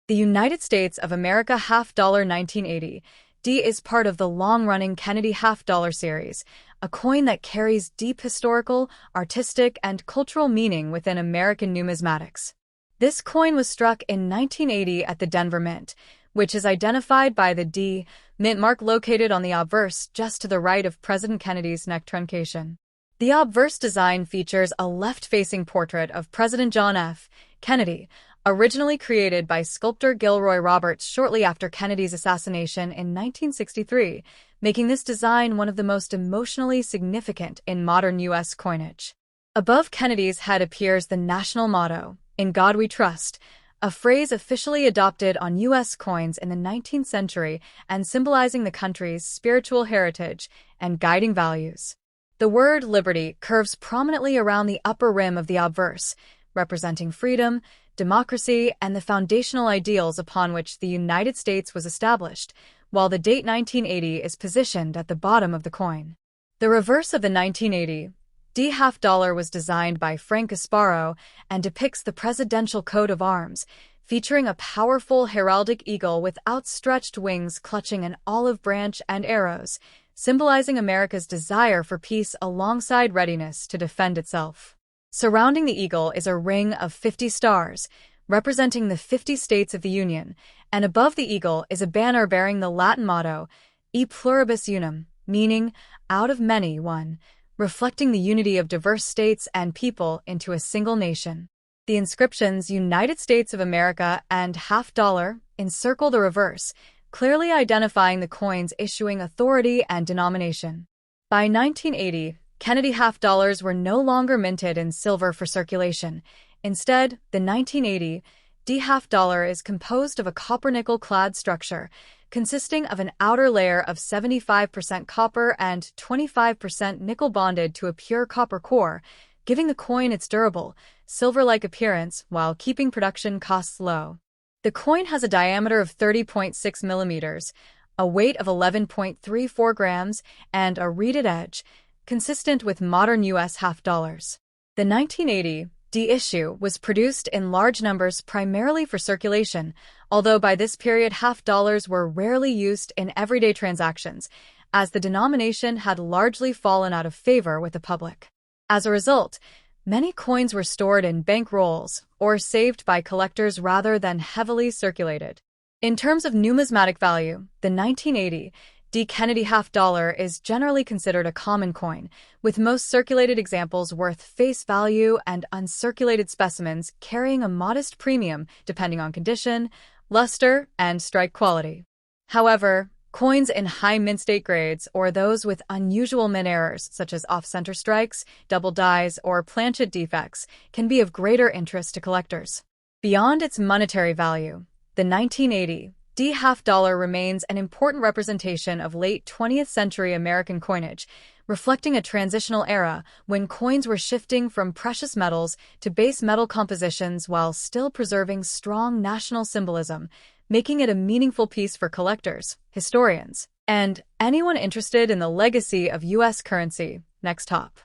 The United States of America half-dollar 1980 D is part of the long-running Kennedy half-dollar series, a coin that carries deep historical, artistic, and cultural meaning within American numismatics. This coin was struck in 1980 at the Denver Mint, which is identified by the D mint mark located on the obverse just to the right of President Kennedy's neck truncation. The obverse design features a left-facing portrait of President John F. Kennedy, originally created by sculptor Gilroy Roberts shortly after Kennedy's assassination in 1963, making this design one of the most emotionally significant in modern U.S. coinage. Above Kennedy's head appears the national motto, "In God We Trust," a phrase officially adopted on U.S. coins in the 19th century and symbolizing the country's spiritual heritage and guiding values. The word liberty curves prominently around the upper rim of the obverse, representing freedom, democracy, and the foundational ideals upon which the United States was established, while the date 1980 is positioned at the bottom of the coin. The reverse of the 1980 D half-dollar was designed by Frank Gasparo and depicts the presidential coat of arms, featuring a powerful heraldic eagle with outstretched wings clutching an olive branch and arrows, symbolizing America's desire for peace alongside readiness to defend itself. Surrounding the eagle is a ring of 50 stars, representing the 50 states of the Union, and above the eagle is a banner bearing the Latin motto, E pluribus unum, meaning, out of many, one, reflecting the unity of diverse states and people into a single nation. The inscriptions United States of America and half-dollar encircle the reverse, clearly identifying the coin's issuing authority and denomination. By 1980, Kennedy half-dollars were no longer minted in silver for circulation. Instead, the 1980 D half-dollar is composed of a copper-nickel-clad structure, consisting of an outer layer of 75% copper and 25% nickel bonded to a pure copper core, giving the coin its durable, silver-like appearance while keeping production costs low. The coin has a diameter of 30.6 millimeters, a weight of 11.34 grams, and a reeded edge, consistent with modern U.S. half-dollars. The 1980 D issue was produced in large numbers primarily for circulation, although by this period half-dollars were rarely used in everyday transactions, as the denomination had largely fallen out of favor with the public. As a result, many coins were stored in bank rolls or saved by collectors rather than heavily circulated. In terms of numismatic value, the 1980 D Kennedy half-dollar is generally considered a common coin, with most circulated examples worth face value and uncirculated specimens carrying a modest premium depending on condition, luster, and strike quality. However, coins in high mint state grades or those with unusual mint errors such as off-center strikes, double dies, or planchet defects can be of greater interest to collectors. Beyond its monetary value, the 1980 D half-dollar remains an important representation of late 20th century American coinage, reflecting a transitional era when coins were shifting from precious metals to base metal compositions while still preserving strong national symbolism, making it a meaningful piece for collectors, historians, and anyone interested in the legacy of U.S. currency. Next top.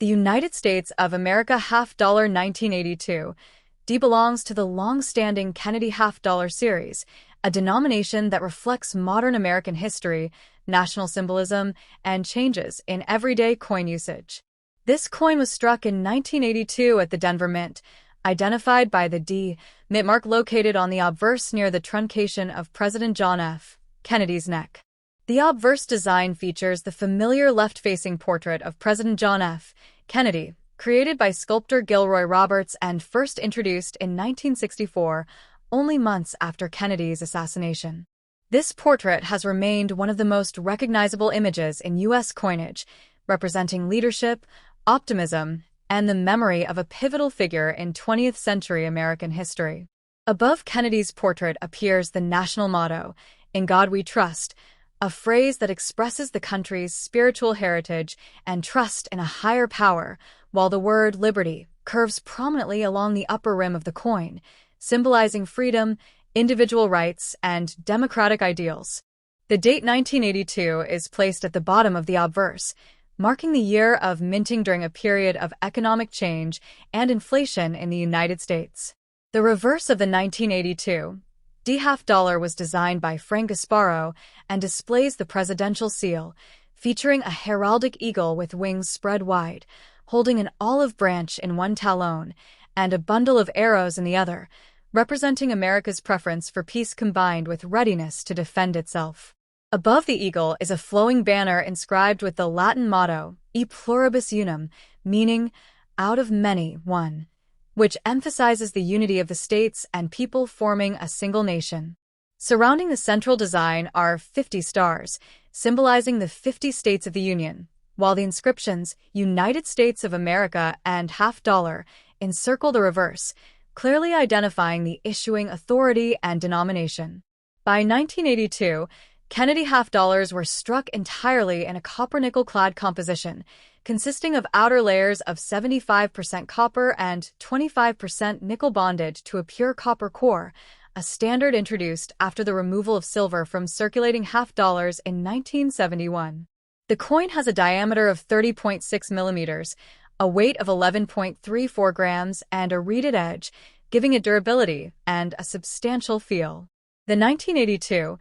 The United States of America half-dollar 1982 D belongs to the long-standing Kennedy half-dollar series, a denomination that reflects modern American history, national symbolism, and changes in everyday coin usage. This coin was struck in 1982 at the Denver Mint, identified by the D mint mark located on the obverse near the truncation of President John F. Kennedy's neck. The obverse design features the familiar left-facing portrait of President John F. Kennedy, created by sculptor Gilroy Roberts and first introduced in 1964, only months after Kennedy's assassination. This portrait has remained one of the most recognizable images in U.S. coinage, representing leadership, optimism, and the memory of a pivotal figure in 20th century American history. Above Kennedy's portrait appears the national motto, "In God We Trust," a phrase that expresses the country's spiritual heritage and trust in a higher power, while the word liberty curves prominently along the upper rim of the coin, symbolizing freedom, individual rights, and democratic ideals. The date 1982 is placed at the bottom of the obverse, marking the year of minting during a period of economic change and inflation in the United States. The reverse of the 1982 D half-dollar was designed by Frank Gasparo and displays the presidential seal, featuring a heraldic eagle with wings spread wide, holding an olive branch in one talon and a bundle of arrows in the other, representing America's preference for peace combined with readiness to defend itself. Above the eagle is a flowing banner inscribed with the Latin motto, E pluribus unum, meaning, out of many, one, which emphasizes the unity of the states and people forming a single nation. Surrounding the central design are 50 stars, symbolizing the 50 states of the Union, while the inscriptions, United States of America and half-dollar, encircle the reverse, clearly identifying the issuing authority and denomination. By 1982, Kennedy half-dollars were struck entirely in a copper-nickel-clad composition, consisting of outer layers of 75% copper and 25% nickel bonded to a pure copper core, a standard introduced after the removal of silver from circulating half-dollars in 1971. The coin has a diameter of 30.6 millimeters, a weight of 11.34 grams, and a reeded edge, giving it durability and a substantial feel. The 1982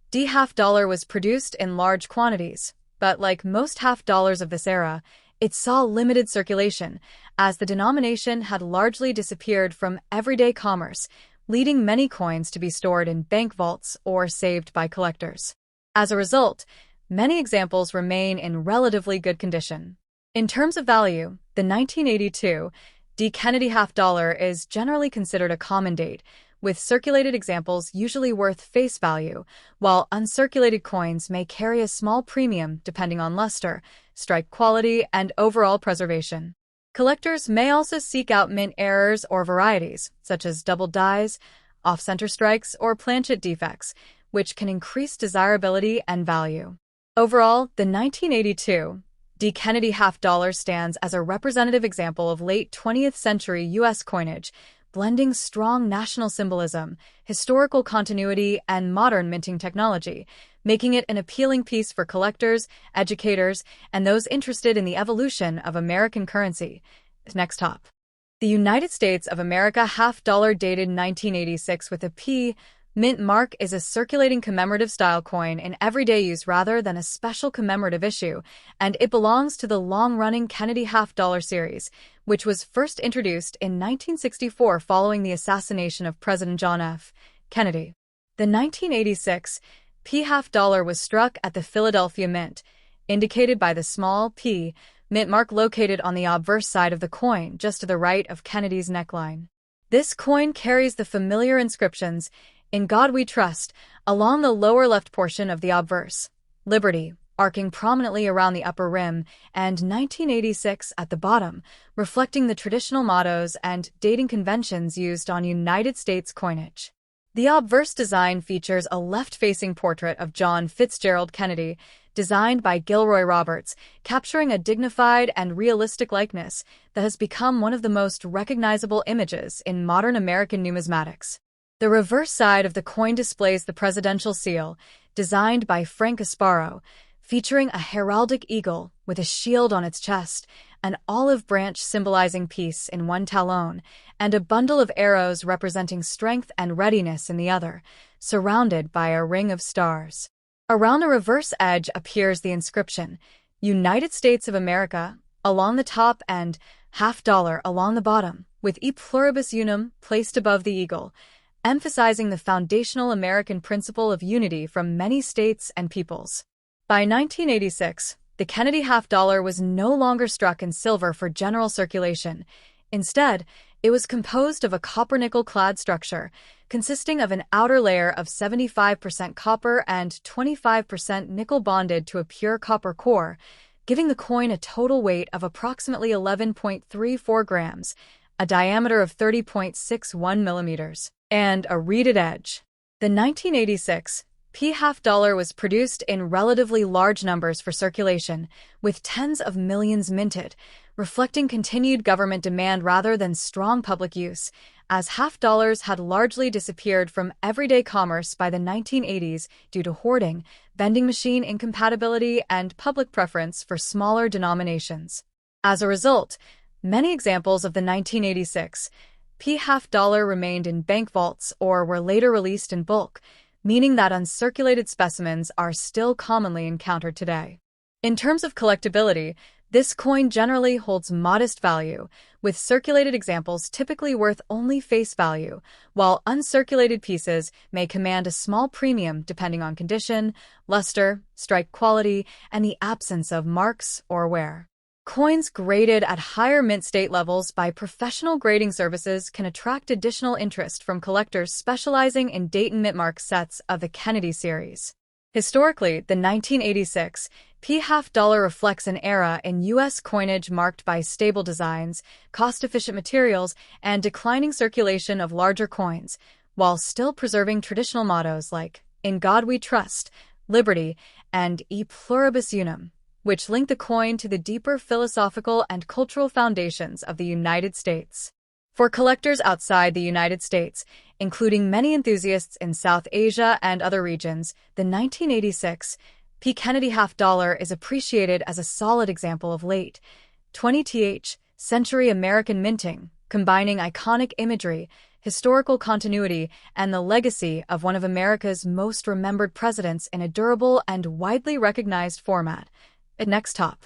D half-dollar was produced in large quantities, but like most half-dollars of this era, it saw limited circulation, as the denomination had largely disappeared from everyday commerce, leading many coins to be stored in bank vaults or saved by collectors. As a result, many examples remain in relatively good condition. In terms of value, the 1982 D Kennedy half-dollar is generally considered a common date, with circulated examples usually worth face value, while uncirculated coins may carry a small premium depending on luster, strike quality, and overall preservation. Collectors may also seek out mint errors or varieties, such as double dies, off-center strikes, or planchet defects, which can increase desirability and value. Overall, the 1982 D Kennedy half-dollar stands as a representative example of late 20th century U.S. coinage, blending strong national symbolism, historical continuity, and modern minting technology, making it an appealing piece for collectors, educators, and those interested in the evolution of American currency. Next up. The United States of America half-dollar dated 1986 with a P mint mark is a circulating commemorative style coin in everyday use rather than a special commemorative issue, and it belongs to the long-running Kennedy half-dollar series, which was first introduced in 1964 following the assassination of President John F. Kennedy. The 1986 P half-dollar was struck at the Philadelphia Mint, indicated by the small P mint mark located on the obverse side of the coin just to the right of Kennedy's neckline. This coin carries the familiar inscriptions, "In God We Trust," along the lower left portion of the obverse, "Liberty," arcing prominently around the upper rim, and 1986 at the bottom, reflecting the traditional mottos and dating conventions used on United States coinage. The obverse design features a left-facing portrait of John Fitzgerald Kennedy, designed by Gilroy Roberts, capturing a dignified and realistic likeness that has become one of the most recognizable images in modern American numismatics. The reverse side of the coin displays the presidential seal, designed by Frank Gasparo, featuring a heraldic eagle with a shield on its chest, an olive branch symbolizing peace in one talon, and a bundle of arrows representing strength and readiness in the other, surrounded by a ring of stars. Around the reverse edge appears the inscription, "United States of America," along the top and half-dollar along the bottom, with E pluribus unum placed above the eagle, emphasizing the foundational American principle of unity from many states and peoples. By 1986, the Kennedy half-dollar was no longer struck in silver for general circulation. Instead, it was composed of a copper-nickel-clad structure, consisting of an outer layer of 75% copper and 25% nickel bonded to a pure copper core, giving the coin a total weight of approximately 11.34 grams, a diameter of 30.61 millimeters, and a reeded edge. The 1986 P half-dollar was produced in relatively large numbers for circulation, with tens of millions minted, reflecting continued government demand rather than strong public use, as half-dollars had largely disappeared from everyday commerce by the 1980s due to hoarding, vending machine incompatibility, and public preference for smaller denominations. As a result, many examples of the 1986 P half-dollar remained in bank vaults or were later released in bulk, meaning that uncirculated specimens are still commonly encountered today. In terms of collectability, this coin generally holds modest value, with circulated examples typically worth only face value, while uncirculated pieces may command a small premium depending on condition, luster, strike quality, and the absence of marks or wear. Coins graded at higher mint state levels by professional grading services can attract additional interest from collectors specializing in date and mint mark sets of the Kennedy series. Historically, the 1986 P half-dollar reflects an era in U.S. coinage marked by stable designs, cost-efficient materials, and declining circulation of larger coins, while still preserving traditional mottos like "In God We Trust," "Liberty," and "E Pluribus Unum," which link the coin to the deeper philosophical and cultural foundations of the United States. For collectors outside the United States, including many enthusiasts in South Asia and other regions, the 1986 P. Kennedy half-dollar is appreciated as a solid example of late 20th century American minting, combining iconic imagery, historical continuity, and the legacy of one of America's most remembered presidents in a durable and widely recognized format. Next top.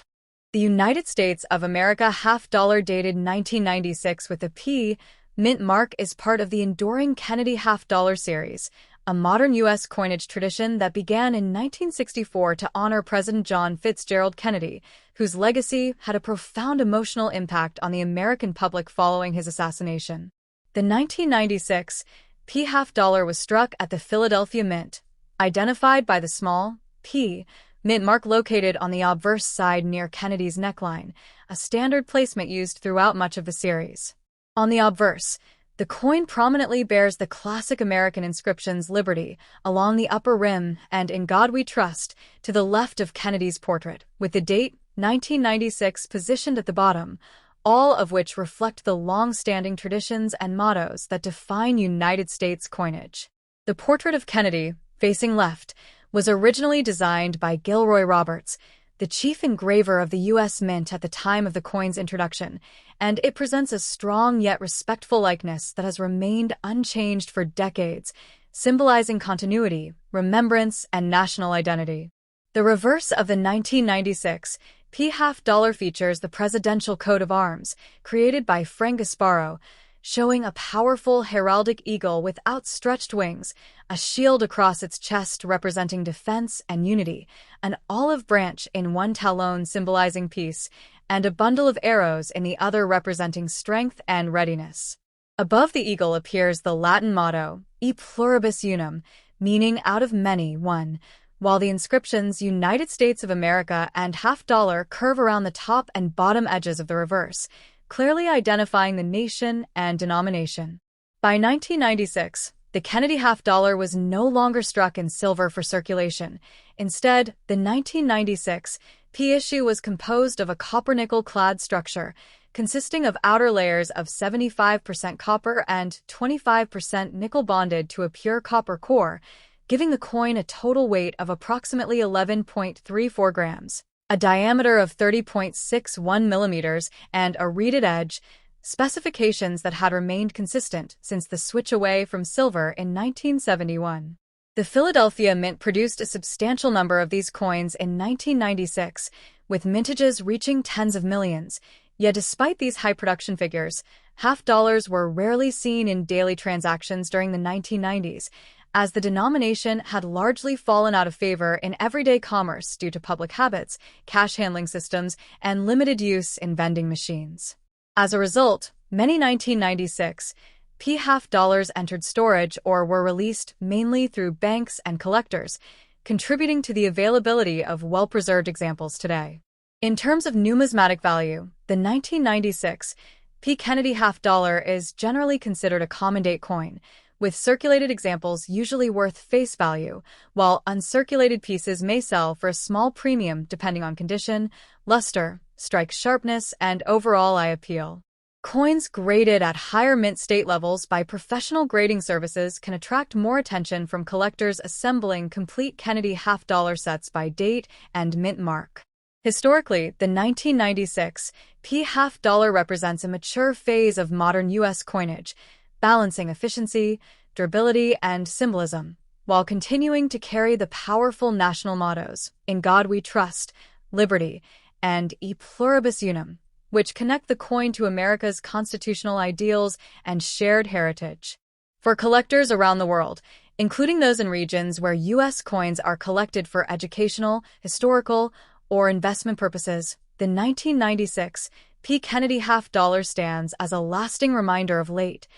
The United States of America half-dollar dated 1996 with a P mint mark is part of the enduring Kennedy half-dollar series, a modern U.S. coinage tradition that began in 1964 to honor President John Fitzgerald Kennedy, whose legacy had a profound emotional impact on the American public following his assassination. The 1996 P half-dollar was struck at the Philadelphia Mint, identified by the small P mint mark located on the obverse side near Kennedy's neckline, a standard placement used throughout much of the series. On the obverse, the coin prominently bears the classic American inscriptions "Liberty" along the upper rim and "In God We Trust" to the left of Kennedy's portrait, with the date 1996 positioned at the bottom, all of which reflect the long-standing traditions and mottos that define United States coinage. The portrait of Kennedy, facing left, was originally designed by Gilroy Roberts, the chief engraver of the U.S. Mint at the time of the coin's introduction, and it presents a strong yet respectful likeness that has remained unchanged for decades, symbolizing continuity, remembrance, and national identity. The reverse of the 1996 P half-dollar features the presidential coat of arms, created by Frank Gasparro, showing a powerful heraldic eagle with outstretched wings, a shield across its chest representing defense and unity, an olive branch in one talon symbolizing peace, and a bundle of arrows in the other representing strength and readiness. Above the eagle appears the Latin motto, E Pluribus Unum, meaning out of many, one, while the inscriptions United States of America and half-dollar curve around the top and bottom edges of the reverse, clearly identifying the nation and denomination. By 1996, the Kennedy half-dollar was no longer struck in silver for circulation. Instead, the 1996 P issue was composed of a copper-nickel-clad structure, consisting of outer layers of 75% copper and 25% nickel bonded to a pure copper core, giving the coin a total weight of approximately 11.34 grams. A diameter of 30.61 millimeters, and a reeded edge, specifications that had remained consistent since the switch away from silver in 1971. The Philadelphia Mint produced a substantial number of these coins in 1996, with mintages reaching tens of millions. Yet despite these high production figures, half-dollars were rarely seen in daily transactions during the 1990s, as the denomination had largely fallen out of favor in everyday commerce due to public habits, cash handling systems, and limited use in vending machines. As a result, many 1996 P half-dollars entered storage or were released mainly through banks and collectors, contributing to the availability of well-preserved examples today. In terms of numismatic value, the 1996 P Kennedy half-dollar is generally considered a common date coin, with circulated examples usually worth face value, while uncirculated pieces may sell for a small premium depending on condition, luster, strike sharpness, and overall eye appeal. Coins graded at higher mint state levels by professional grading services can attract more attention from collectors assembling complete Kennedy half-dollar sets by date and mint mark. Historically, the 1996 P half-dollar represents a mature phase of modern U.S. coinage, balancing efficiency, durability, and symbolism, while continuing to carry the powerful national mottos, "In God We Trust," "Liberty," and "E Pluribus Unum," which connect the coin to America's constitutional ideals and shared heritage. For collectors around the world, including those in regions where U.S. coins are collected for educational, historical, or investment purposes, the 1996 P. Kennedy half-dollar stands as a lasting reminder of late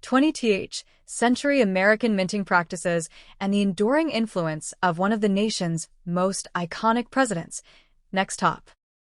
20th century American minting practices and the enduring influence of one of the nation's most iconic presidents. Next top.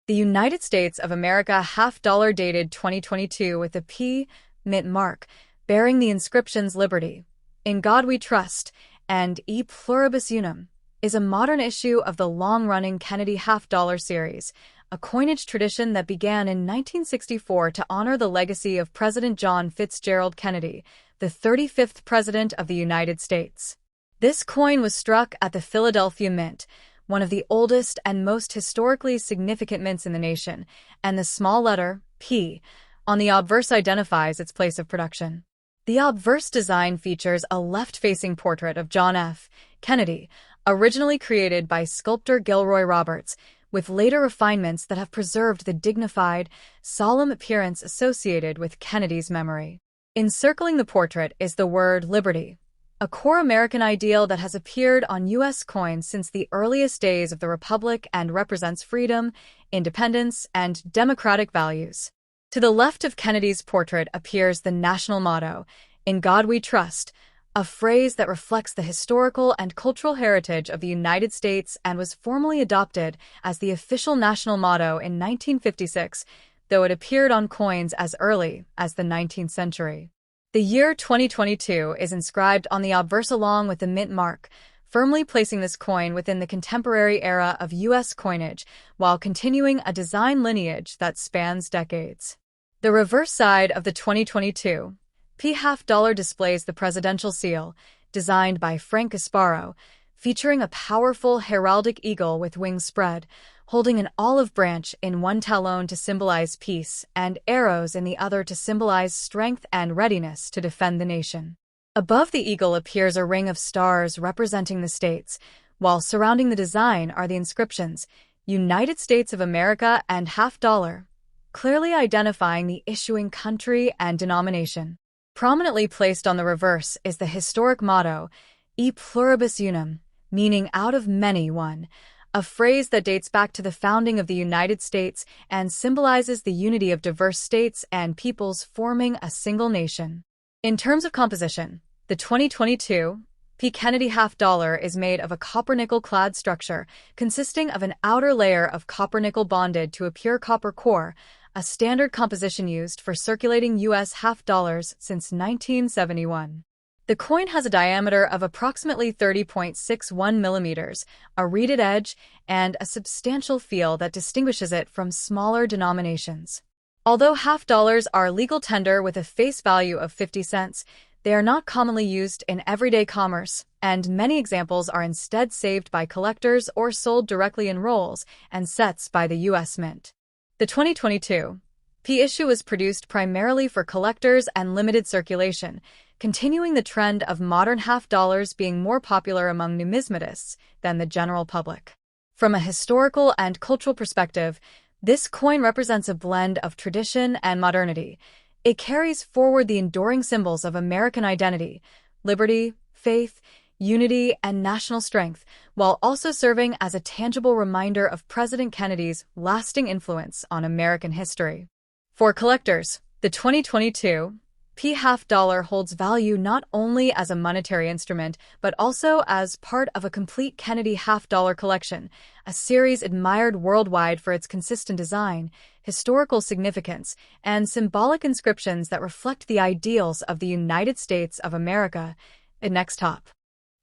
The United States of America half-dollar dated 2022 with a P. mint mark, bearing the inscriptions "Liberty," "In God We Trust," and "E Pluribus Unum," is a modern issue of the long-running Kennedy half-dollar series, a coinage tradition that began in 1964 to honor the legacy of President John Fitzgerald Kennedy, the 35th President of the United States. This coin was struck at the Philadelphia Mint, one of the oldest and most historically significant mints in the nation, and the small letter P on the obverse identifies its place of production. The obverse design features a left-facing portrait of John F. Kennedy, originally created by sculptor Gilroy Roberts, with later refinements that have preserved the dignified, solemn appearance associated with Kennedy's memory. Encircling the portrait is the word "liberty," a core American ideal that has appeared on U.S. coins since the earliest days of the Republic and represents freedom, independence, and democratic values. To the left of Kennedy's portrait appears the national motto, "In God We Trust," a phrase that reflects the historical and cultural heritage of the United States and was formally adopted as the official national motto in 1956, though it appeared on coins as early as the 19th century. The year 2022 is inscribed on the obverse along with the mint mark, firmly placing this coin within the contemporary era of U.S. coinage while continuing a design lineage that spans decades. The reverse side of the 2022 P half-dollar displays the presidential seal, designed by Frank Gasparo, featuring a powerful heraldic eagle with wings spread, holding an olive branch in one talon to symbolize peace and arrows in the other to symbolize strength and readiness to defend the nation. Above the eagle appears a ring of stars representing the states, while surrounding the design are the inscriptions, "United States of America" and half-dollar, clearly identifying the issuing country and denomination. Prominently placed on the reverse is the historic motto, "E Pluribus Unum," meaning "out of many one," a phrase that dates back to the founding of the United States and symbolizes the unity of diverse states and peoples forming a single nation. In terms of composition, the 2022 P. Kennedy half-dollar is made of a copper-nickel-clad structure consisting of an outer layer of copper-nickel bonded to a pure copper core, a standard composition used for circulating U.S. half-dollars since 1971. The coin has a diameter of approximately 30.61 millimeters, a reeded edge, and a substantial feel that distinguishes it from smaller denominations. Although half-dollars are legal tender with a face value of 50 cents, they are not commonly used in everyday commerce, and many examples are instead saved by collectors or sold directly in rolls and sets by the U.S. Mint. The 2022 P issue is produced primarily for collectors and limited circulation, continuing the trend of modern half-dollars being more popular among numismatists than the general public. From a historical and cultural perspective, this coin represents a blend of tradition and modernity. It carries forward the enduring symbols of American identity, liberty, faith, unity, and national strength, while also serving as a tangible reminder of President Kennedy's lasting influence on American history. For collectors, the 2022 P half-dollar holds value not only as a monetary instrument, but also as part of a complete Kennedy half-dollar collection, a series admired worldwide for its consistent design, historical significance, and symbolic inscriptions that reflect the ideals of the United States of America. Next top.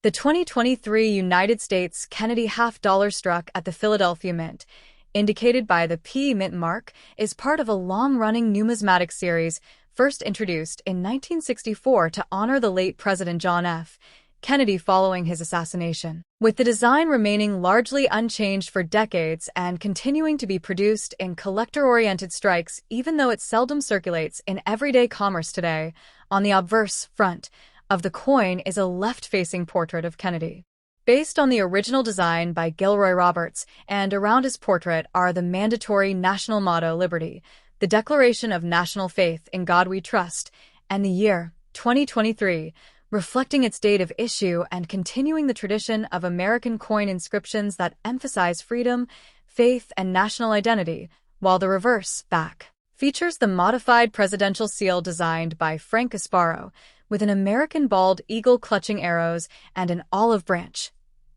The 2023 United States Kennedy half-dollar struck at the Philadelphia Mint, indicated by the P mint mark, is part of a long-running numismatic series first introduced in 1964 to honor the late President John F. Kennedy following his assassination, with the design remaining largely unchanged for decades and continuing to be produced in collector-oriented strikes even though it seldom circulates in everyday commerce today. On the obverse front of the coin is a left-facing portrait of Kennedy. Based on the original design by Gilroy Roberts, and around his portrait are the mandatory national motto Liberty, the Declaration of National Faith in God We Trust, and the year 2023, reflecting its date of issue and continuing the tradition of American coin inscriptions that emphasize freedom, faith, and national identity, while the reverse back features the modified presidential seal designed by Frank Gasparo, with an American bald eagle clutching arrows and an olive branch,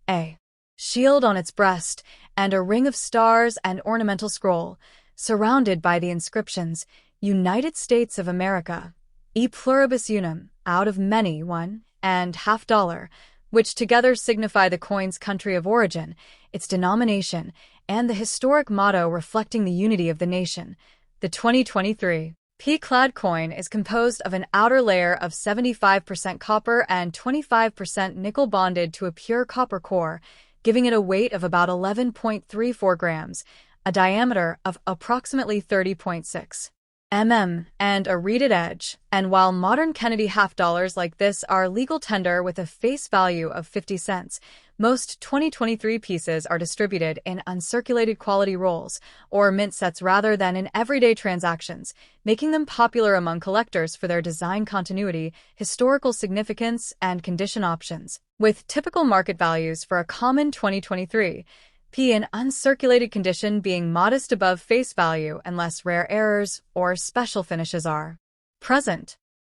a shield on its breast, and a ring of stars and ornamental scroll, surrounded by the inscriptions, United States of America, E pluribus unum, out of many, one, and $50, which together signify the coin's country of origin, its denomination, and the historic motto reflecting the unity of the nation. The 2023 P-clad coin is composed of an outer layer of 75% copper and 25% nickel bonded to a pure copper core, giving it a weight of about 11.34 grams, a diameter of approximately 30.6 and a reeded edge. And while modern Kennedy $50 like this are legal tender with a face value of 50 cents, most 2023 pieces are distributed in uncirculated quality rolls or mint sets rather than in everyday transactions, making them popular among collectors for their design continuity, historical significance, and condition options. With typical market values for a common 2023 P in uncirculated condition being modest above face value unless rare errors or special finishes are present.